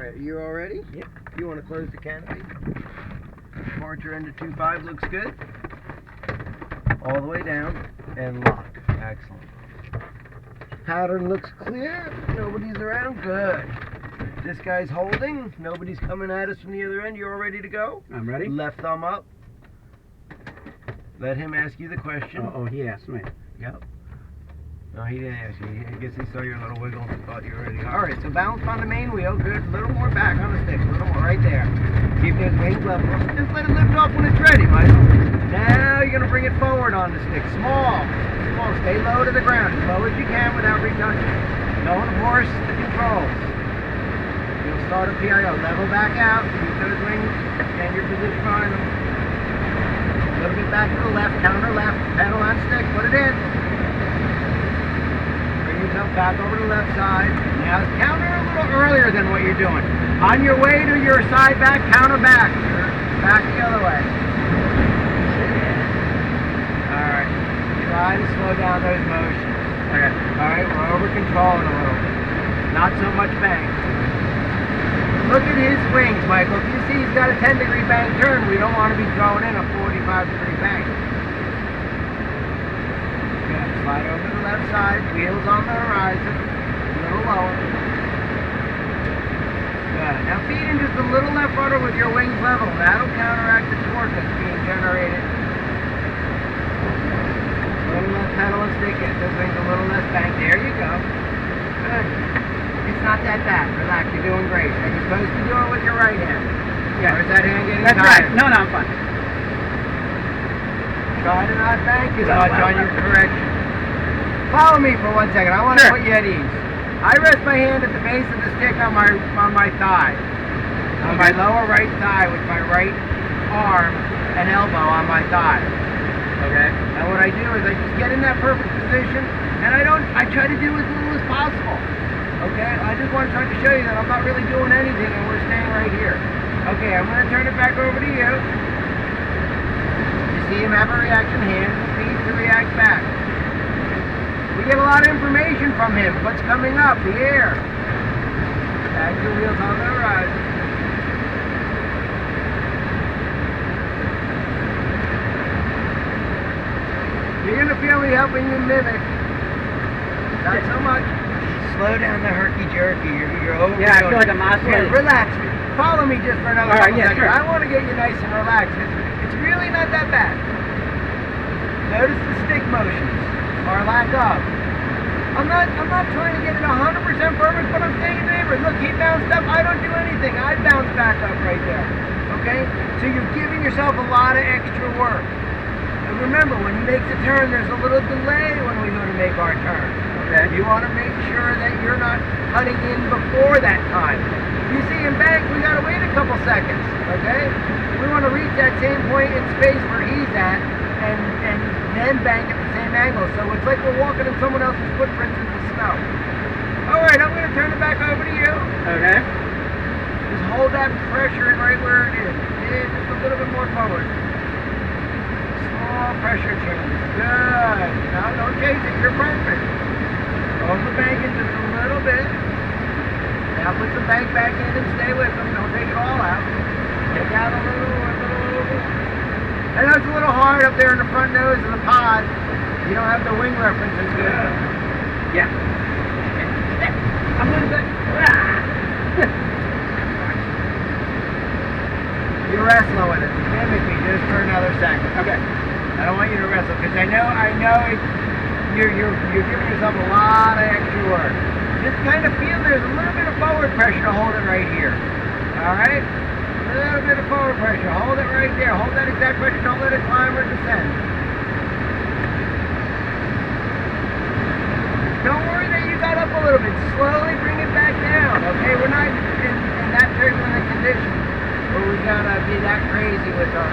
Alright, you all ready? Yep. You want to close the canopy? Departure into 2.5 looks good. All the way down and lock. Excellent. Pattern looks clear. Nobody's around. Good. This guy's holding. Nobody's coming at us from the other end. You all ready to go? I'm ready. Left thumb up. Let him ask you the question. Oh, he asked me. Yep. No, he didn't ask you. I guess he saw your little wiggle and thought you were ready. Alright, so balance on the main wheel. Good. A little more back on the stick. A little more right there. Keep those wings level. Just let it lift off when it's ready, Michael. Now you're going to bring it forward on the stick. Small. Small. Stay low to the ground. As low as you can without retouching. Don't force the controls. You'll start a PIO. Level back out. Keep those wings and your position behind them. A little bit back to the left. Counter left. Pedal on stick. Put it in. Yourself back over to the left side. Now counter a little earlier than what you're doing. On your way to your side back, counter back. Back the other way. Alright. Try to slow down those motions. Okay. Alright, we're over controlling a little. Not so much bank. Look at his wings, Michael. If you see he's got a 10-degree bank turn, we don't want to be throwing in a 45-degree bank. Slide over to the left side, wheels on the horizon, a little lower. Good. Now feed in just a little left rudder with your wings level. That'll counteract the torque that's being generated. A little less pedal and stick it. Those wings a little less bank. There you go. Good. It's not that bad. Relax. You're doing great. You're supposed to do it with your right hand. Yeah. Or is that hand getting That's tired? right. No, I'm fine. Try to not bank as much on your correction. Follow me for 1 second. I want to put you at ease. I rest my hand at the base of the stick on my thigh. On my lower right thigh with my right arm and elbow on my thigh. Okay. And what I do is I just get in that perfect position and I try to do as little as possible. Okay? I just want to try to show you that I'm not really doing anything and we're staying right here. Okay, I'm going to turn it back over to you. You see him have a reaction hand, speed to react back. We get a lot of information from him. What's coming up? The air. Back your wheels on the horizon. You're going to feel me helping you mimic. Not so much. Slow down the herky-jerky. You're over. Yeah, I feel like I'm oscillating. Relax. Follow me just for another couple seconds. Sure. I want to get you nice and relaxed. It's really not that bad. Notice the stick motions. Or lack of. I'm not trying to get it 100% perfect, but I'm staying in the neighborhood. Look, he bounced up. I don't do anything. I bounce back up right there. Okay? So you're giving yourself a lot of extra work. And remember, when he makes a turn, there's a little delay when we go to make our turn. Okay? You want to make sure that you're not cutting in before that time. You see in bank, we got to wait a couple seconds. Okay? We want to reach that same point in space where he's at and then bank at the same angle. So it's like we're walking in someone else's footprints in the snow. Alright, I'm going to turn it back over to you. Okay. Just hold that pressure in right where it is. Yeah, just a little bit more forward. Small pressure change. Good. Now don't chase it. You're perfect. Hold the bank in just a little bit. Now put some bank back in and stay with them. Don't take it all out. Take out a little. I know it's a little hard up there in the front nose of the pod. You don't have the wing references good. Yeah. I'm going to You're wrestling with it. Mimic me just for another second. Okay. I don't want you to wrestle because I know you're giving yourself a lot of extra work. Just kind of feel there's a little bit of forward pressure to hold it right here. All right? A little bit of forward pressure. Hold it right there. Hold that exact pressure. Don't let it climb or descend. Don't worry that you got up a little bit. Slowly bring it back down. Okay? We're not in that turbulent condition where we gotta be that crazy with our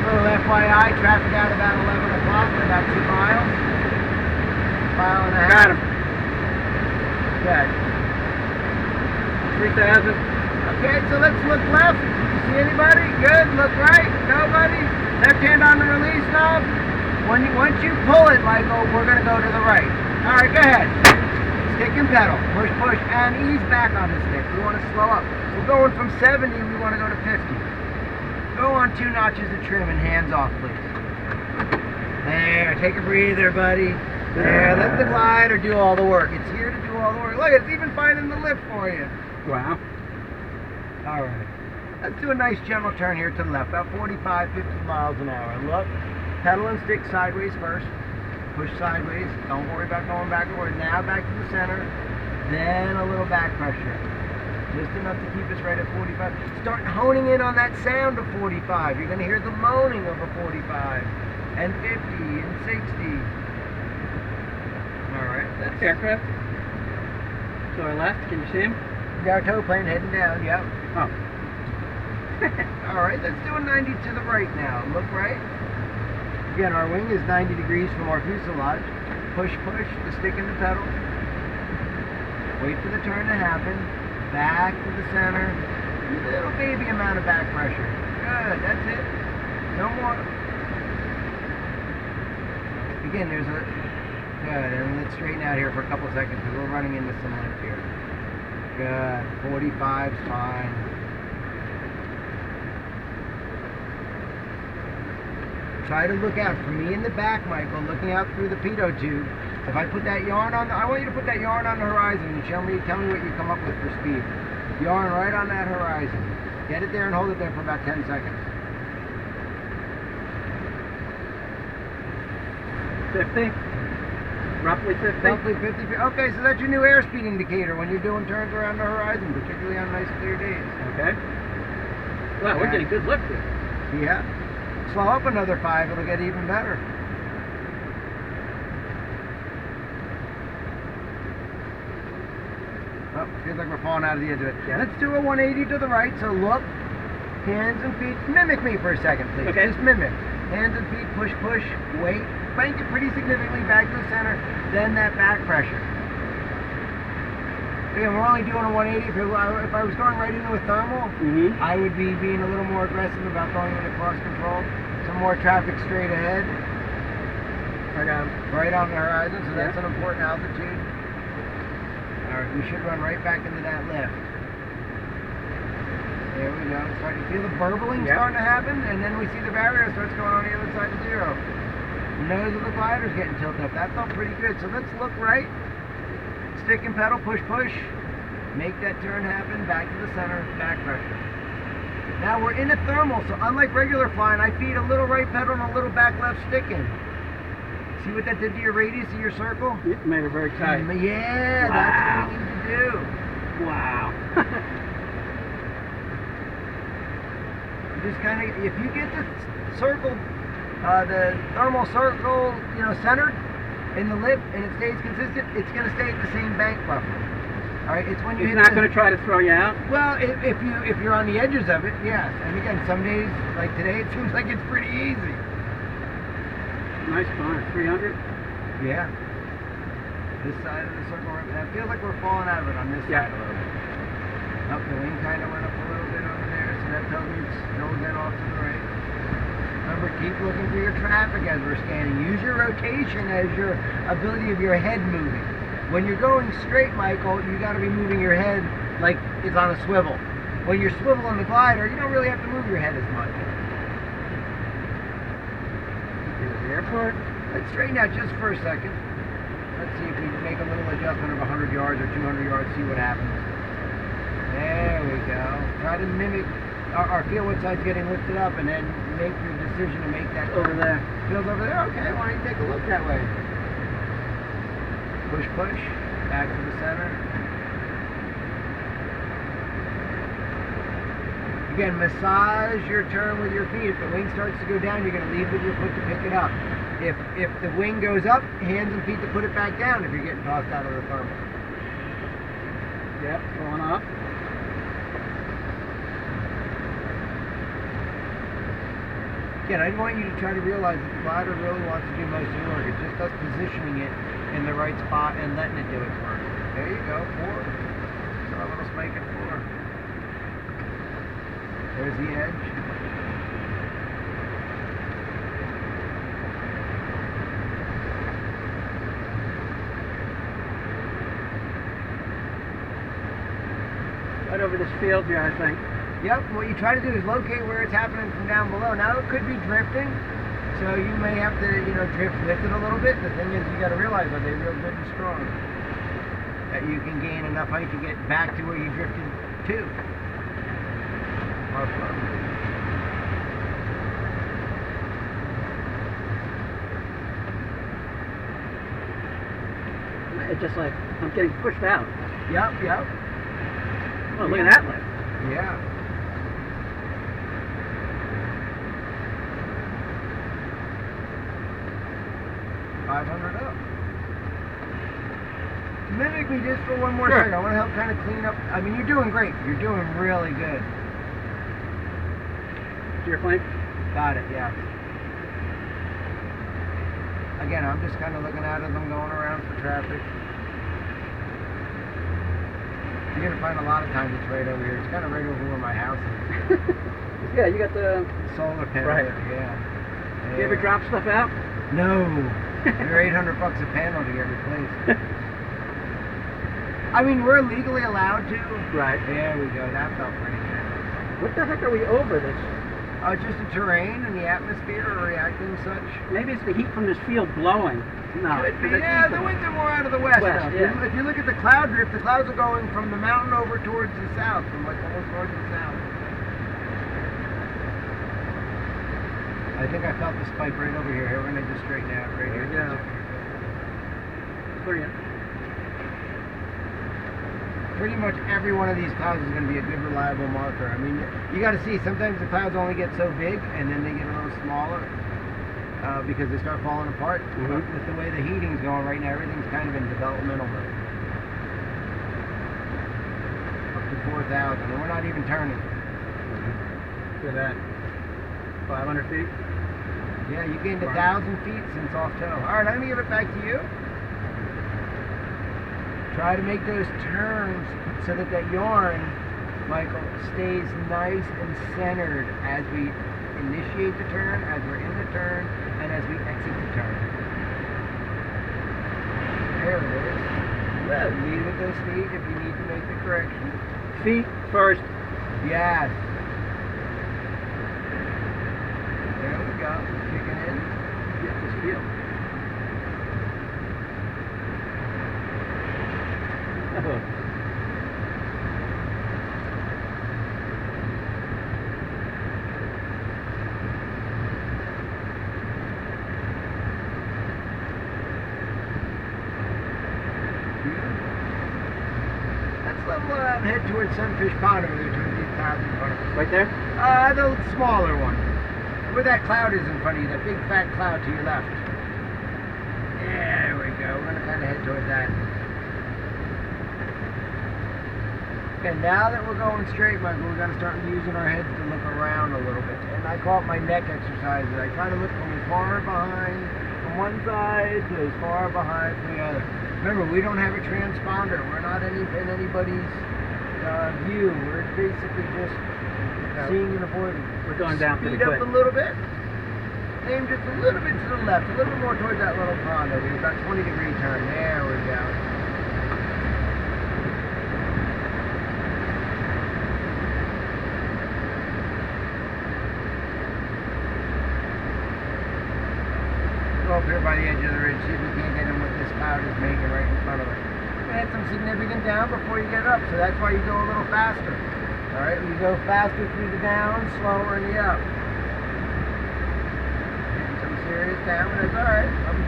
little FYI. Traffic out about 11 o'clock for about 2 miles. Mile and a half. Got him. Good. 3,000. Okay, so let's look left. See anybody? Good. Look right. Nobody. Left hand on the release knob. Once you pull it, Michael, we're going to go to the right. All right, go ahead. Stick and pedal, push, and ease back on the stick. We want to slow up. We're going from 70, we want to go to 50. Go on 2 notches of trim and hands off, please. There, take a breather, buddy. There, let the glider do all the work. It's here to do all the work. Look, it's even finding the lift for you. Wow. All right. Let's do a nice gentle turn here to the left, about 45, 50 miles an hour. Look, pedal and stick sideways first. Push sideways. Don't worry about going backward. Now back to the center. Then a little back pressure. Just enough to keep us right at 45. Start honing in on that sound of 45. You're going to hear the moaning of a 45. And 50 and 60. All right. That's Aircraft. To our left, can you see him? our tow plane heading down. Yep. Oh. All right. Let's do a 90 to the right now. Look right. Again, our wing is 90 degrees from our fuselage. Push, the stick and the pedal. Wait for the turn to happen. Back to the center. Little baby amount of back pressure. Good, that's it. No more. Again, there's a... Good, and let's straighten out here for a couple seconds because we're running into some lift here. Good, 45's fine. Try to look out. For me in the back, Michael, looking out through the pitot tube. If I put that yarn on, I want you to put that yarn on the horizon and tell me what you come up with for speed. Yarn right on that horizon. Get it there and hold it there for about 10 seconds. 50? Roughly 50? Roughly 50. Okay, so that's your new airspeed indicator when you're doing turns around the horizon, particularly on nice clear days. Okay. Well, we're getting good lift here. Yeah. Slow up another 5, it'll get even better. Oh, feels like we're falling out of the edge of it. Yeah. Let's do a 180 to the right, so look, hands and feet. Mimic me for a second, please. Okay. Just mimic. Hands and feet, push, wait. Bank it pretty significantly back to the center, then that back pressure. Again, we're only doing a 180. If I was going right into a thermal, I would be being a little more aggressive about going into cross control. Some more traffic straight ahead. Right on the horizon, so that's an important altitude. Alright, we should run right back into that lift. There we go. Starting to feel the burbling starting to happen, and then we see the barrier starts going on the other side of 0. The nose of the glider's getting tilted up. That felt pretty good. So let's look right. Stick and pedal, push. Make that turn happen, back to the center, back pressure. Now we're in a thermal, so unlike regular flying, I feed a little right pedal and a little back left stick in. See what that did to your radius of your circle? It made it very tight. Yeah, that's what we need to do. Wow. Just kind of, if you get the circle, the thermal circle, centered in the lip and it stays consistent, it's going to stay at the same bank roughly. All right, it's when you He's not going to try to throw you out? Well, if you're on the edges of it, yes. And again, some days, like today, it seems like it's pretty easy. Nice climb. 300? Yeah. This side of the circle, it feels like we're falling out of it on this side a little bit. Up the wing kind of went up a little bit over there, so that tells me it's still again off to the right. Remember, keep looking for your traffic as we're scanning. Use your rotation as your ability of your head moving. When you're going straight, Michael, you got to be moving your head like it's on a swivel. When you're swiveling the glider, you don't really have to move your head as much. Here's the airport. Let's straighten out just for a second. Let's see if we can make a little adjustment of 100 yards or 200 yards, see what happens. There we go. Try to mimic or feel what side's getting lifted up and then make your decision to make that Over there. Feels over there? Okay, why don't you take a look that way? Push, back to the center. Again, massage your turn with your feet. If the wing starts to go down, you're going to lead with your foot to pick it up. If the wing goes up, hands and feet to put it back down if you're getting tossed out of the thermal. Yep, going off. Again, I want you to try to realize that the glider really wants to do most of the work. It's just us positioning it in the right spot and letting it do its work. There you go, 4. So a little spike at 4. There's the edge. Right over this field here, I think. Yep, what you try to do is locate where it's happening from down below. Now it could be drifting, so you may have to, drift with it a little bit. The thing is, you got to realize that they're real good and strong. That you can gain enough height to get back to where you drifted to. More fun. It's just like I'm getting pushed out. Yep. Oh, look at that lift. Yeah. $500 up. Mimic me just for one more Sure. second. I want to help kind of clean up. I mean, you're doing great. You're doing really good. To your claim? Got it, yeah. Again, I'm just kind of looking out as I'm going around for traffic. You're going to find a lot of times it's right over here. It's kind of right over where my house is. Yeah, you got the. Solar panel Right. there, yeah. You ever drop stuff out? No. They're $800 a panel to get replaced. I mean, we're legally allowed to. Right. There we go. That felt pretty good. What the heck are we over this? Just the terrain and the atmosphere are reacting such. Maybe it's the heat from this field blowing. No. Could be. that's Yeah, equal. the winds are more out of the west, West, now. yeah. If you look at the cloud drift, the clouds are going from the mountain over towards the south, from like almost north and south. I think I felt the spike right over here. Here, we're gonna just straighten out right here. There you go. Brilliant. Pretty much every one of these clouds is going to be a good, reliable marker. I mean, you got to see, sometimes the clouds only get so big and then they get a little smaller because they start falling apart. Mhm. But with the way the heating's going right now, everything's kind of in developmental mode. Up to 4,000, and we're not even turning. Look at that. 500 feet. Yeah, you gained 1,000 feet since off tow. All right, I'm going to give it back to you. Try to make those turns so that that yarn, Michael, stays nice and centered as we initiate the turn, as we're in the turn, and as we exit the turn. There it is. Good. Lead with those feet if you need to make the correction. Feet first. Yes. There we go. Kicking in. Get this field. Oh. Let's level out and head towards Sunfish Pond over there towards these clouds in front of us. Right there? The smaller one. Where that cloud is in front of you, that big fat cloud to your left. There we go. We're gonna kind of head towards that. Okay, now that we're going straight, Michael, we're gonna start using our heads to look around a little bit. And I call it my neck exercises. I try to look from as far behind from one side to as far behind from the other. Remember, we don't have a transponder. We're not in anybody's view. We're basically just seeing and avoiding. We're going down pretty Speed up quick. a little bit. Aim just a little bit to the left, a little bit more towards that little pond over here. About 20-degree turn. There we go. Go up here by the edge of the ridge, see if we can't get in what this cloud is making right in front of us. We had some significant down before you get up, so that's why you go a little faster. Alright, you go faster through the down, slower in the up. Getting some serious down, but that's alright. I'm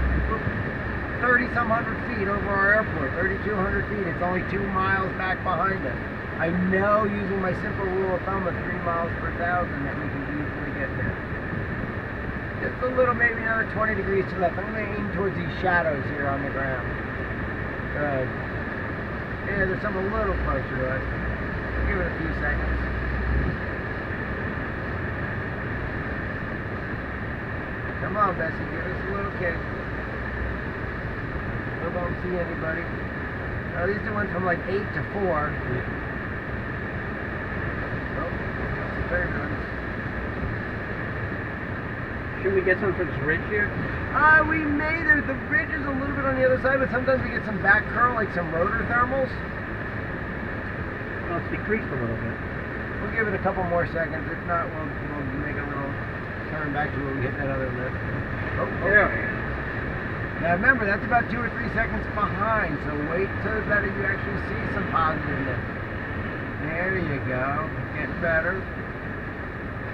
30-some hundred feet over our airport, 3,200 feet. It's only 2 miles back behind us. I know, using my simple rule of thumb of 3 miles per thousand, that we can easily get there. Just a little, maybe another 20 degrees to the left. I'm going to aim towards these shadows here on the ground. Good. Yeah, there's some a little closer to us. Give it a few seconds. Come on, Bessie, give us a little kick. Still don't see anybody. At least it went from like 8 to 4. Oh, some turbulence. Should we get some for this ridge here? We may. The ridge is a little bit on the other side, but sometimes we get some back curl, like some rotor thermals. Well, it's decreased a little bit. We'll give it a couple more seconds. If not, we'll make a little turn back to where we hit that other lift. Oh, There. Now remember, that's about 2 or 3 seconds behind, so wait till that you actually see some positive lift. There you go. Getting better.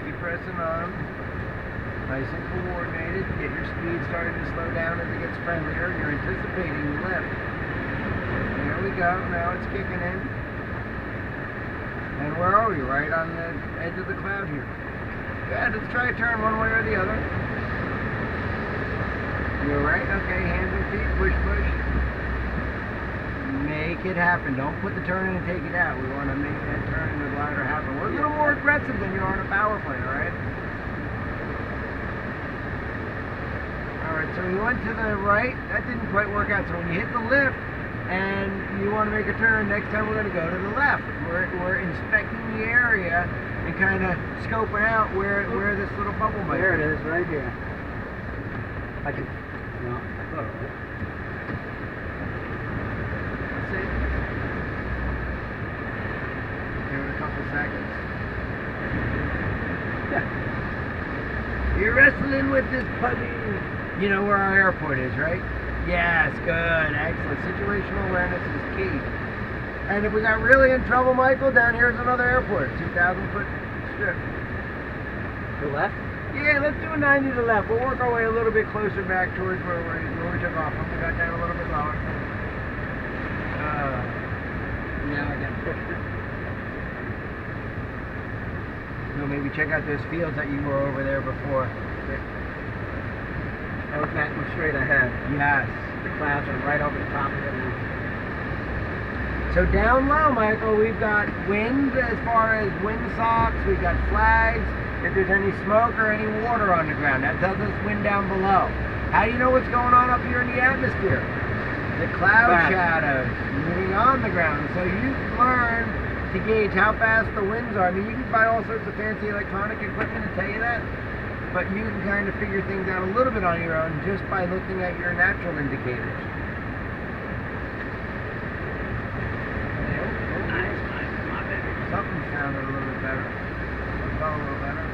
Keep pressing on. Nice and coordinated. Get your speed starting to slow down as it gets friendlier. You're anticipating the lift. There we go. Now it's kicking in. And where are we? Right on the edge of the cloud here. Yeah, let's try a turn one way or the other. You're right. Okay, hands and feet. Push, push. Make it happen. Don't put the turn in and take it out. We want to make that turn in the glider happen. We're a little more aggressive than you are on a power plane, alright? Alright, so we went to the right. That didn't quite work out. So when you hit the lift and you want to make a turn, next time we're going to go to the left. We're inspecting the area and kind of scoping out where this little bubble might be. There it is, right here. I can. No, I thought it was. Let's see. Give it a couple seconds. Yeah. You're wrestling with this puppy. You know where our airport is, right? Yes, good, excellent. Situational awareness is key. And if we got really in trouble, Michael, down here's another airport, 2,000-foot strip. The left? Yeah, let's do a 90 to the left. We'll work our way a little bit closer back towards where we took off from. We got down a little bit lower. Now I got pushed it. So maybe check out those fields that you were over there before. That was back straight ahead. Yes. The clouds are right over the top of it now. So down low, Michael, we've got wind as far as windsocks, we've got flags, if there's any smoke or any water on the ground. That tells us wind down below. How do you know what's going on up here in the atmosphere? The cloud shadows moving on the ground. So you learn to gauge how fast the winds are. I mean, you can buy all sorts of fancy electronic equipment to tell you that, but you can kind of figure things out a little bit on your own just by looking at your natural indicators. Something sounded a little bit better. It felt a little better.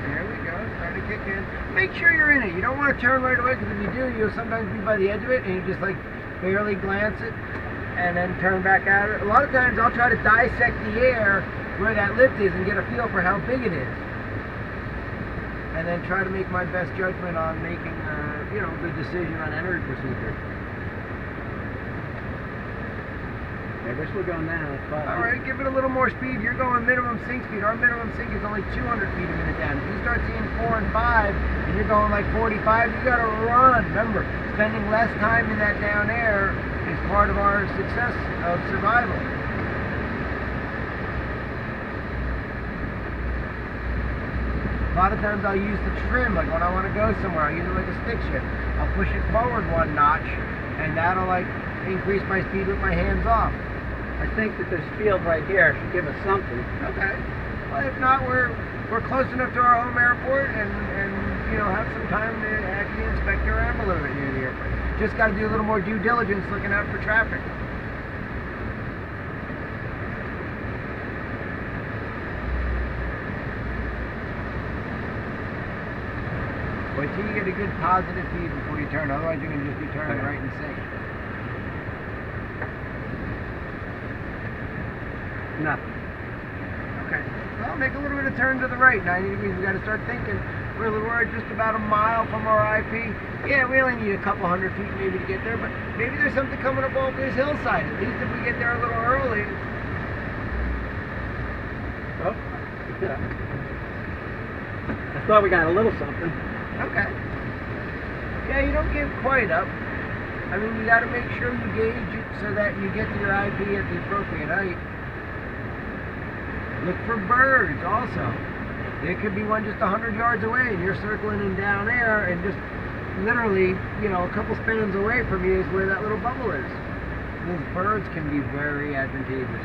There we go. Starting to kick in. Make sure you're in it. You don't want to turn right away, because if you do, you'll sometimes be by the edge of it and you just like barely glance it and then turn back at it. A lot of times I'll try to dissect the air where that lift is and get a feel for how big it is. And then try to make my best judgment on making, the decision on entry procedure. I guess we're going now. All right, give it a little more speed. You're going minimum sink speed. Our minimum sink is only 200 feet a minute down. If you start seeing 4 and 5, and you're going like 45, you got to run. Remember, spending less time in that down air is part of our success of survival. A lot of times I'll use the trim, like when I want to go somewhere, I'll use it like a stick shift. I'll push it forward 1 notch, and that'll like increase my speed with my hands off. I think that this field right here should give us something. Okay. Well, if not, we're close enough to our home airport and have some time to actually inspect around a little bit near the airport. Just got to do a little more due diligence looking out for traffic. Wait till you get a good positive feed before you turn, otherwise you're going to just be turning right in sync. Nothing. Okay. Well, make a little bit of turn to the right, 90 degrees. We got to start thinking. We're just about a mile from our IP. Yeah, we only need a couple hundred feet maybe to get there, but maybe there's something coming up off this hillside. At least if we get there a little early. Oh. Yeah. I thought we got a little something. Okay. Yeah, you don't give quite up. I mean, you got to make sure you gauge it so that you get to your IP at the appropriate height. Look for birds also. There could be one just 100 yards away and you're circling in down air, and just literally, a couple spans away from you is where that little bubble is. Those birds can be very advantageous.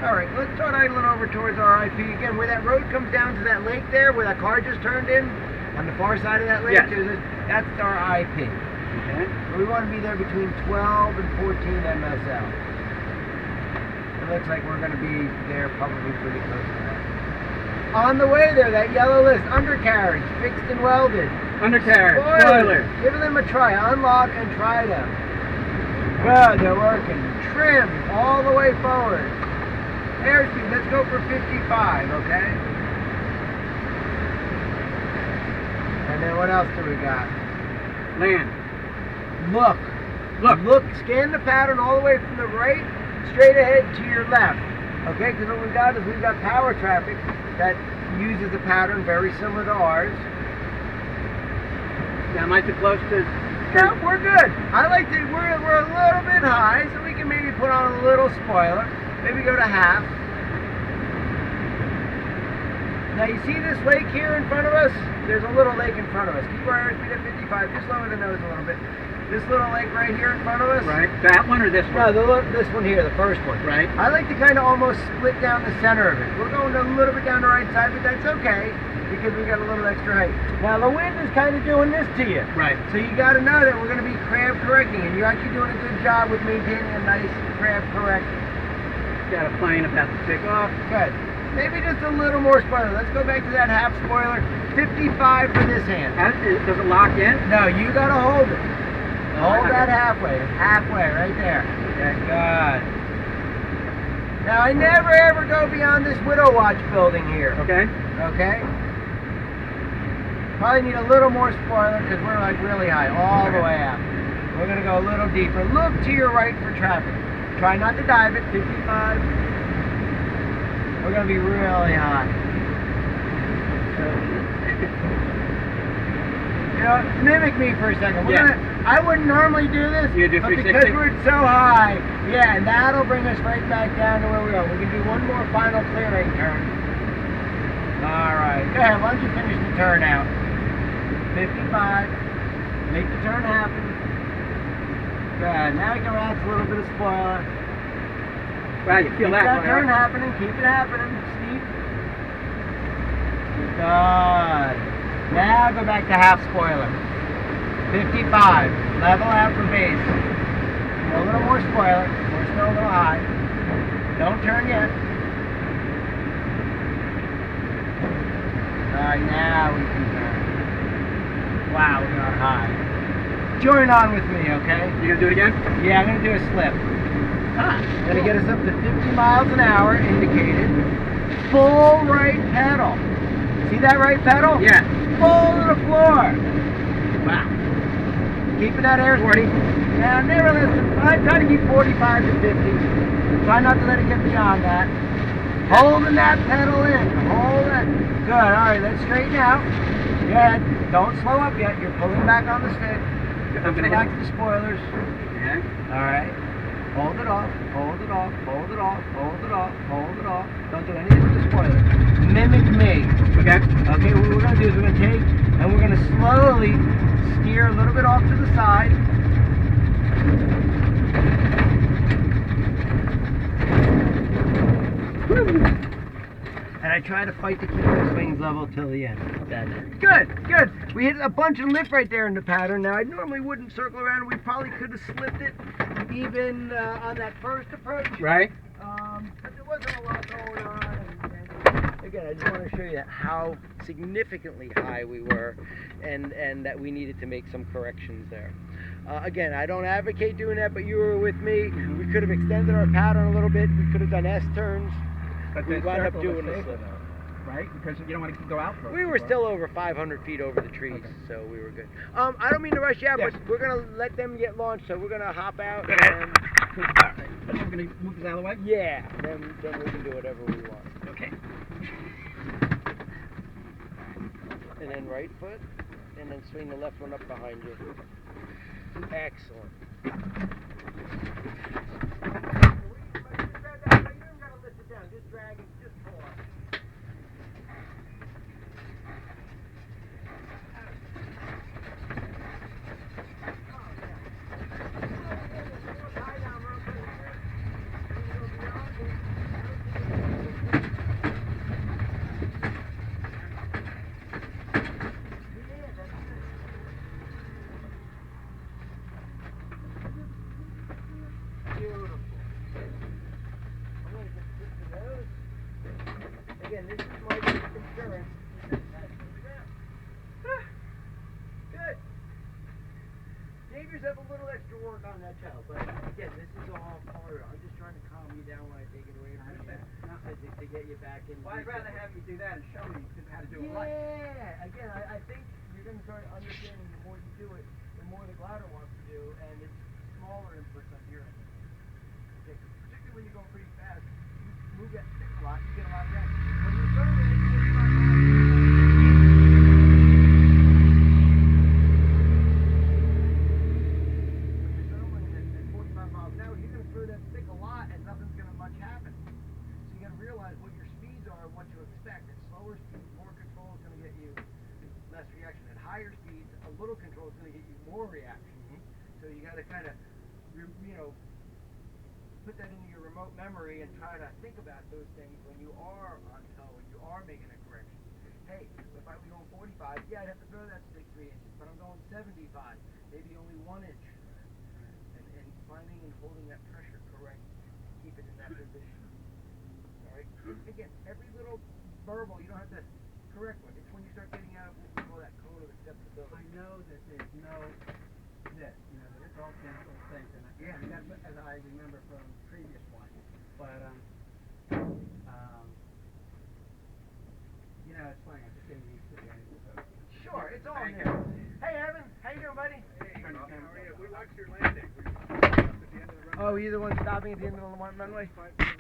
All right, let's start idling over towards our IP again. Where that road comes down to that lake there, where that car just turned in, on the far side of that lake, Yes. that's our IP. Okay. We want to be there between 12 and 14 MSL. It looks like we're going to be there probably pretty close to that. On the way there, that yellow list, undercarriage, fixed and welded. Undercarriage, Spoiler. spoiler. Giving them a try. Unlock and try them. Good, they're working. Trim all the way forward. Airspeed, let's go for 55, okay? And then what else do we got? Land. Look. Look. Scan the pattern all the way from the right, straight ahead to your left. Okay, because what we've got is we've got power traffic that uses a pattern very similar to ours. Yeah, am I too close to? No, we're good. I like to, we're a little bit high, so we can maybe put on a little spoiler. Maybe go to half. Now you see this lake here in front of us? There's a little lake in front of us. Keep our airspeed at 55, just lower the nose a little bit. This little lake right here in front of us? Right. That one or this one? No, this one here, the first one. Right. I like to kind of almost split down the center of it. We're going a little bit down the right side, but that's okay because we got a little extra height. Now the wind is kind of doing this to you. Right. So you got to know that we're going to be crab correcting, and you're actually doing a good job with maintaining a nice crab correction. Got a plane about to take off. Good. Maybe just a little more spoiler. Let's go back to that half spoiler. 55 for this hand. Does it lock in? No, you got to hold it. Oh, Hold that halfway. Halfway, right there. Okay. Good. Now, I never ever go beyond this Widow Watch building here. Okay. Okay? Probably need a little more spoiler because we're like really high, all the way up. We're going to go a little deeper. Look to your right for traffic. Try not to dive it. 55. We're going to be really high. You know, mimic me for a second. I wouldn't normally do this, You do but 360? because we're so high, yeah, and that'll bring us right back down to where we are. We can do one more final clearing turn. All right, go ahead. Why don't you finish the turn out? 55. Make the turn happen. Good. Now we can add a little bit of spoiler. Wow, you feel Keep that that one, turn huh? happening. Keep it happening. Steep. Good. Now go back to half spoiler. 55. Level out for base. A little more spoiler. We're still a little high. Don't turn yet. Alright, now we can turn. Wow, we are high. Join on with me, okay? You gonna do it again? Yeah, I'm going to do a slip. Gonna get us up to 50 miles an hour indicated. Full right pedal. See that right pedal? Yeah. Full to the floor. Wow. Keeping that air 40. Now never listen. I try to keep 45 to 50. Try not to let it get beyond that. Holding that pedal in. Hold it. Good. Alright, let's straighten out. Good. Don't slow up yet. You're pulling back on the stick. I'm gonna Relax hit. the spoilers. Okay. Alright. Hold it off, hold it off, hold it off, hold it off, hold it off. Don't do anything with the spoiler. Mimic me. Okay. Okay, what we're going to do is we're going to take and we're going to slowly steer a little bit off to the side. And I try to fight to keep those wings level till the end. Good, good. We hit a bunch of lift right there in the pattern. Now, I normally wouldn't circle around. We probably could have slipped it even on that first approach. Right. But there wasn't a lot going on. And again, I just want to show you how significantly high we were and that we needed to make some corrections there. Again, I don't advocate doing that, but you were with me. We could have extended our pattern a little bit. We could have done S-turns. But We the wound up circle doing was a safer, slip. though, right? Because you don't want to go out for. We were still over 500 feet over the trees, Okay. so we were good. I don't mean to rush you out, Yes. but we're going to let them get launched, so we're going to hop out. Go ahead. And, All right. And we're gonna move this out of the way. yeah, then we can do whatever we want. Okay. And then right foot, and then swing the left one up behind you. Excellent. Just drag it, just pull up. calm that child. But again, this is all part of it. I'm just trying to calm you down when I take it away from you. To get you back in. Well, I'd rather have you do that and show me how to do it right. Yeah, again, I think you're going to start understanding the more you do it, the more the glider wants to do, and it's smaller inputs on your end. Okay, particularly when you're going pretty fast, you move that stick a lot, you get a lot of reaction. When you're throwing it at 45 miles an hour, when you're throwing it at 45 miles an hour, you're going to throw that stick a lot and nothing's going to much happen. So you got to realize what your speeds are and what you expect. At slower speeds, more control is going to get you less reaction. At higher speeds, a little control is going to get you more reaction. So you got to kind of, put that into your remote memory and try to think about those things when you are on tow, when you are making a correction. Hey, if I was going 45, yeah, I'd have to throw that stick 3 inches, but I'm going 75, maybe only 1 inch. And finding and holding that pressure correct, keep it in that position. Alright? Again, every little verbal, you don't have to correct one. It's when you start getting out of what we call that cone of acceptability. I know that there's no this, that it's all gentle things, and that's what, as I remember from previous ones. But it's funny. I'm just getting used to the end. So. Sure, it's all Thank new. you. Hey, Evan, how you doing, buddy? Hey, how are you? We watched your landing. We stopped at the end of the runway. Oh, you the one stopping at the end of the runway? 5 minutes